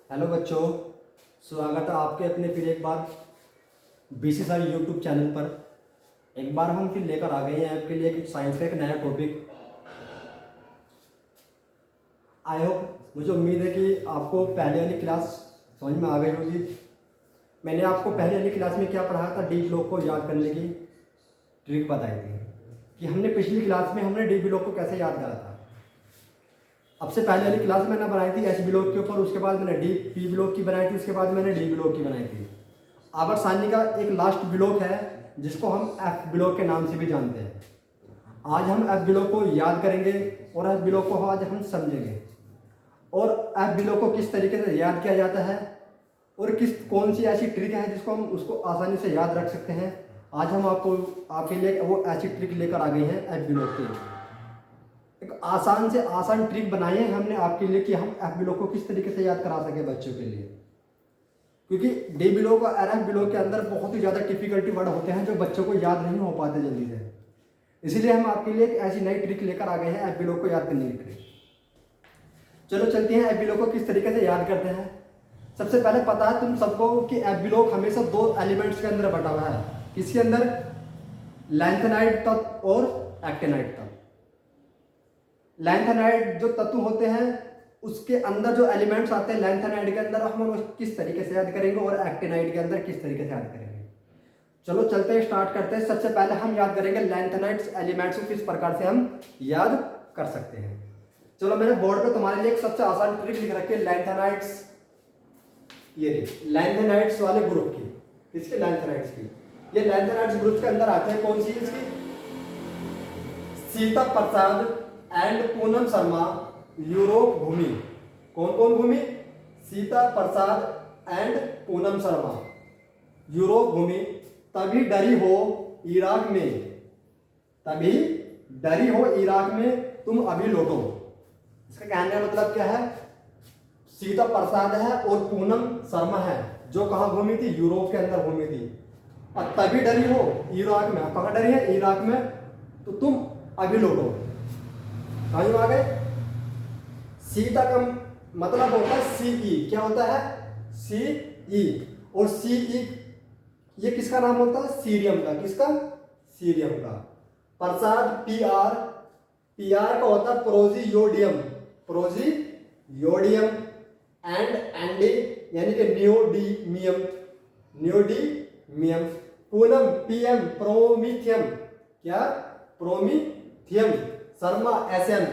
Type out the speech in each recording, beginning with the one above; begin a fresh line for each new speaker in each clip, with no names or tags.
Hello बच्चों, स्वागत है आपके अपने फिर एक बार BC सर यूट्यूब चैनल पर। एक बार हम फिर लेकर आ गए हैं आपके लिए एक साइंस का एक नया टॉपिक। आई होप, मुझे उम्मीद है कि आपको पहले वाली क्लास समझ में आ गई होगी। मैंने आपको पहले वाली क्लास में क्या पढ़ाया था, डी ब्लॉक को याद करने की ट्रिक बताई थी कि हमने पिछली क्लास में हमने डी ब्लॉक को कैसे याद करा था। अब से पहले वाली क्लास मैंने बनाई थी एच ब्लॉक के ऊपर, उसके बाद मैंने पी ब्लॉक की बनाई थी, उसके बाद मैंने डी ब्लॉक की बनाई थी। आवर्त का एक लास्ट ब्लॉक है जिसको हम एफ ब्लॉक के नाम से भी जानते हैं। आज हम एफ ब्लॉक को याद करेंगे और एफ ब्लॉक को आज हम समझेंगे और एफ ब्लॉक को किस तरीके से याद किया जाता है और कौन सी ऐसी ट्रिक है जिसको हम उसको आसानी से याद रख सकते हैं। आज हम आपके लिए वो ऐसी ट्रिक लेकर आ गए हैं एफ ब्लॉक की। एक आसान से आसान ट्रिक बनाई है हमने आपके लिए कि हम एफ ब्लॉक को किस तरीके से याद करा सके बच्चों के लिए, क्योंकि डी ब्लॉक और एफ ब्लॉक के अंदर बहुत ही ज़्यादा डिफिकल्टी वर्ड होते हैं जो बच्चों को याद नहीं हो पाते जल्दी से। इसीलिए हम आपके लिए एक ऐसी नई ट्रिक लेकर आ गए हैं एफ ब्लॉक को याद करने की ट्रिक। चलो चलते हैं एफ ब्लॉक को किस तरीके से याद करते हैं। सबसे पहले पता है तुम सबको कि एफ ब्लॉक हमेशा दो एलिमेंट्स के अंदर बटा हुआ है। किसके अंदर? लैंथेनाइड तत्व और एक्टिनाइड तत्व। लैंथेनाइड जो तत्व होते हैं उसके अंदर जो एलिमेंट्स आते हैं लैंथेनाइड के अंदर हम किस तरीके से याद करेंगे और एक्टिनाइड के अंदर किस तरीके से याद करेंगे। चलो चलते हैं, स्टार्ट करते हैं। सबसे पहले हम याद करेंगे लैंथेनाइड्स एलिमेंट्स को किस प्रकार से हम याद कर सकते हैं। चलो मैंने बोर्ड पे तुम्हारे लिए एक सबसे आसान ट्रिक लिख रखी है लैंथेनाइड्स, ये लैंथेनाइड्स वाले ग्रुप की। इसके लैंथेनाइड्स की, ये लैंथेनाइड्स ग्रुप के अंदर आते हैं। कौन सी? इसकी सीता प्रसाद एंड पूनम शर्मा, यूरोप भूमि। कौन कौन भूमि? सीता प्रसाद एंड पूनम शर्मा, यूरोप भूमि। तभी डरी हो इराक में, तभी डरी हो इराक में तुम अभी लौटो। इसका कहने का मतलब क्या है? सीता प्रसाद है और पूनम शर्मा है जो कहाँ घूमी थी? यूरोप के अंदर घूमी थी। और तभी डरी हो इराक में, कहाँ डरी है? इराक में। तो तुम अभी लौटो। समझ आ गए? सीता का मतलब होता है सीई। क्या होता है? सीई। और सीई ये किसका नाम होता है? सीरियम का। किसका? सीरियम का। प्रसाद पीआर, पीआर का होता है प्रोजियोडियम, प्रोजियोडियम। एंड एंडी यानी कि neodymium, neodymium. Poonam PM, promethium. क्या? Promethium. Sharma SM,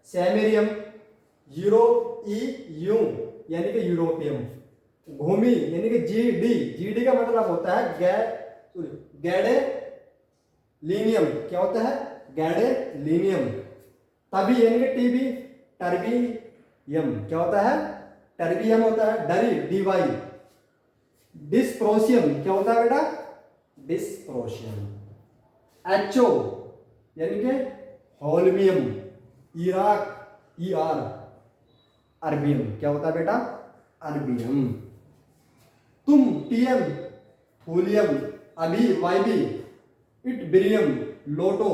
samarium. Euro EU यानी कि यूरोपियम। भूमि यानी कि जीडी, जीडी का मतलब होता है गैडेलिनियम। क्या होता है? गैडेलिनियम। तभी यानी कि टीबी, टर्बियम। क्या होता है? टर्बियम होता है। डरी, डीवाई। डिस्प्रोसियम क्या होता है बेटा? डिस्प्रोसियम। एचओ यानी कि होल्मियम, इराक, ईआर। अर्बियम क्या होता है बेटा? अर्बियम। तुम टीएम, थूलियम। अभी, वाइबी। इटबेरियम, लोटो,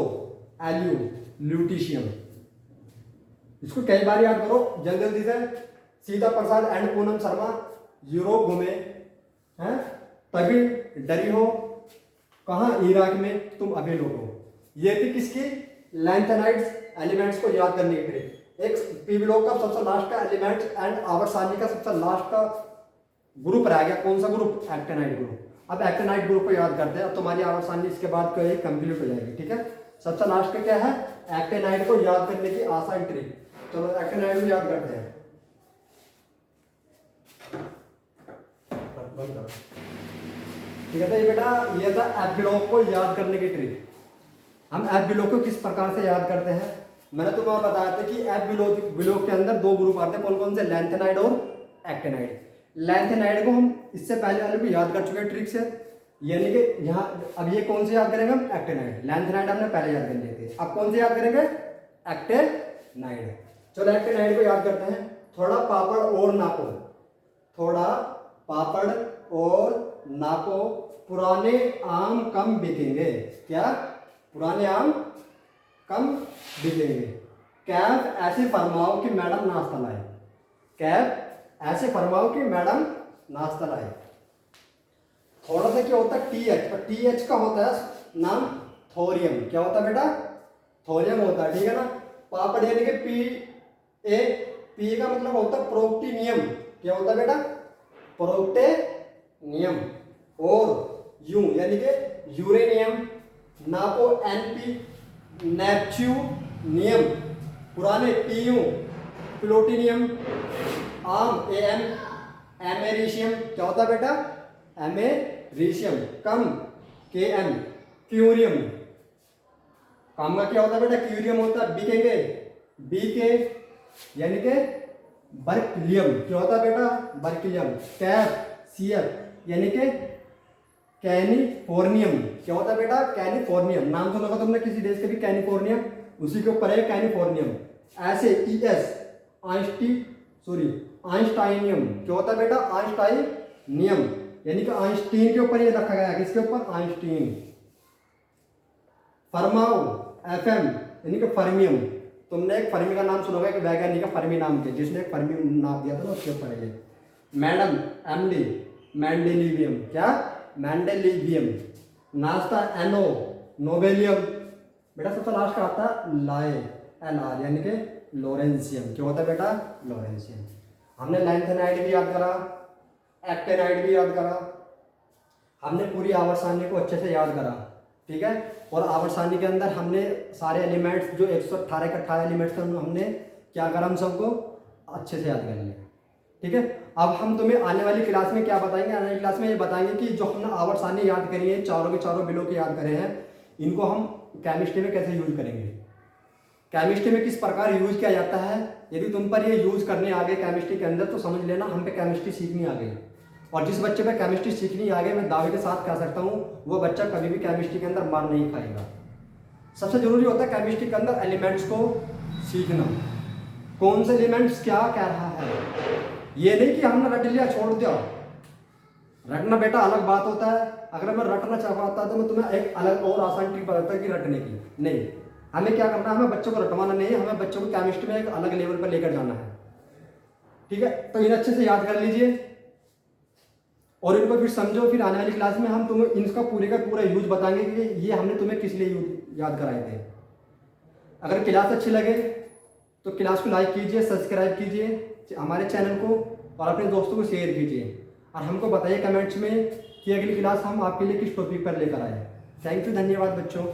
एल्यू, ल्यूटिशियम। इसको कई बार याद करो जल्दी जल्दी से। सीता प्रसाद एंड पूनम शर्मा यूरोप घूमे हैं, तभी डरी हो कहाँ? इराक में, तुम अभी लौटो। ये थी किसकी? लैंथेनाइड्स एलिमेंट्स को याद करने के लिए। एक पी ब्लॉक का सबसे लास्ट का एलिमेंट एंड आवर्त का सबसे लास्ट का ग्रुप रह गया। कौन सा ग्रुप? Actinide group. अब एक्टिनाइड ग्रुप को याद करते हैं। अब तुम्हारी आवर्त इसके बाद कंप्लीट हो जाएगी। ठीक है, सबसे लास्ट का क्या है? एक्टिनाइड को याद करने की आसान ट्रिक। चलो एक्टिनाइड को याद करते हैं। ठीक है, तो ये बेटा ये था एफ ब्लॉक को याद करने की ट्रिक। हम एफ ब्लॉक को किस प्रकार से याद करते हैं? मैंने तुम्हें बताया था कि एफ ब्लॉक के अंदर दो ग्रुप आते हैं। कौन कौन से? लैंथेनाइड और एक्टिनाइड। लैंथेनाइड को हम इससे पहले वाले को याद कर चुके हैं ट्रिक से, यानी कि यहाँ अब ये कौन से याद करेंगे हम? एक्टिनाइड। लैंथेनाइड हमने पहले याद कर लिए थे, अब कौन से याद करेंगे? एक्टिनाइड। चलो एक्टिनाइड को याद करते हैं। थोड़ा पापड़ और नापो, थोड़ा पापड़ और नापो, पुराने आम कम बिकेंगे। क्या? पुराने आम कम बिकेंगे। कैब ऐसे फरमाओ कि मैडम नाश्ता लाए, कैब ऐसे फरमाओ कि मैडम नाश्ता लाए। थोड़ा सा क्या होता है TH, और TH का होता है नाम थोरियम। क्या होता है बेटा? थोरियम होता है, ठीक है ना। पापड़ यानी कि पी का मतलब होता है प्रोक्टिनियम। क्या होता है बेटा? प्रोक्टेनियम। और यू यानी कि यूरेनियम। नापो NP neptunium. पुराने PU प्लूटोनियम। आम AM एमेरिशियम। क्या होता है बेटा? एमेरिशियम। कम KM क्यूरियम। काम का क्या होता है बेटा? क्यूरियम होता है। बिकेंगे BK यानी कि बर्किलियम। क्या होता है बेटा? बर्किलियम। कैप CF यानी कि कैलिफोर्नियम। क्या होता है बेटा? कैलिफोर्नियम। नाम सुना होगा तुमने किसी देश के भी, कैलिफोर्नियम, उसी के ऊपर है कैलिफोर्नियम। ऐसे ES आइंस्टाइनियम। क्या होता है बेटा? आइंस्टाइनियम यानी कि आइंस्टीन के ऊपर ये रखा गया है। किसके ऊपर? आइंस्टीन। फरमाओ FM यानी कि फर्मियम। तुमने एक फर्मी का नाम सुना होगा, एक वैज्ञानिक का फर्मी नाम के, जिसने एक फर्मी नाम दिया था ना, उसके ऊपर है ये। Madam MD मेंडेलिवियम। क्या? मेंडेलिवियम। नाश्ता NO नोबेलियम। बेटा सबसे लास्ट का आता है लाए LR यानी कि लोरेंसियम। क्या होता है बेटा? लोरेंसियम। हमने लैंथेनाइड भी याद करा, एक्टेनाइड भी याद करा, हमने पूरी आवर्त सारणी को अच्छे से याद करा, ठीक है। और आवर्त सारणी के अंदर हमने सारे एलिमेंट्स जो 118 के 18 एलिमेंट्स हमने क्या करा, हम सबको अच्छे से याद कर लिया, ठीक है। अब हम तुम्हें आने वाली क्लास में क्या बताएंगे? आने वाली क्लास में ये बताएंगे कि जो हमने आवर्त सारणी याद करी है, चारों के चारों बिलों के याद करे हैं, इनको हम केमिस्ट्री में कैसे यूज करेंगे, केमिस्ट्री में किस प्रकार यूज किया जाता है। यदि तुम पर ये यूज करने आ गए केमिस्ट्री के अंदर, तो समझ लेना हम पे केमिस्ट्री सीखनी आ गई। और जिस बच्चे पे केमिस्ट्री सीखनी आ गई, मैं दावे के साथ कह सकता हूँ वो बच्चा कभी भी केमिस्ट्री के अंदर मार नहीं खाएगा। सबसे जरूरी होता है केमिस्ट्री के अंदर एलिमेंट्स को सीखना, कौन से एलिमेंट्स क्या कह रहा है। ये नहीं कि हमने रट लिया छोड़ दिया। रटना बेटा अलग बात होता है। अगर मैं रटना चाहता तो मैं तुम्हें एक अलग और आसान ट्रिक बताता कि रटने की नहीं, हमें क्या करना है, हमें बच्चों को रटवाना नहीं है, हमें बच्चों को केमिस्ट्री में एक अलग लेवल पर लेकर जाना है, ठीक है। तो इन्हें अच्छे से याद कर लीजिए और इनको फिर समझो। फिर आने वाली क्लास में हम तुम्हें इनका पूरे का पूरा यूज बताएंगे कि ये हमने तुम्हें किस लिए याद कराए थे। अगर क्लास अच्छी लगे तो क्लास को लाइक कीजिए, सब्सक्राइब कीजिए हमारे चैनल को और अपने दोस्तों को शेयर कीजिए और हमको बताइए कमेंट्स में कि अगली क्लास हम आपके लिए किस टॉपिक पर लेकर आए। थैंक यू, धन्यवाद बच्चों।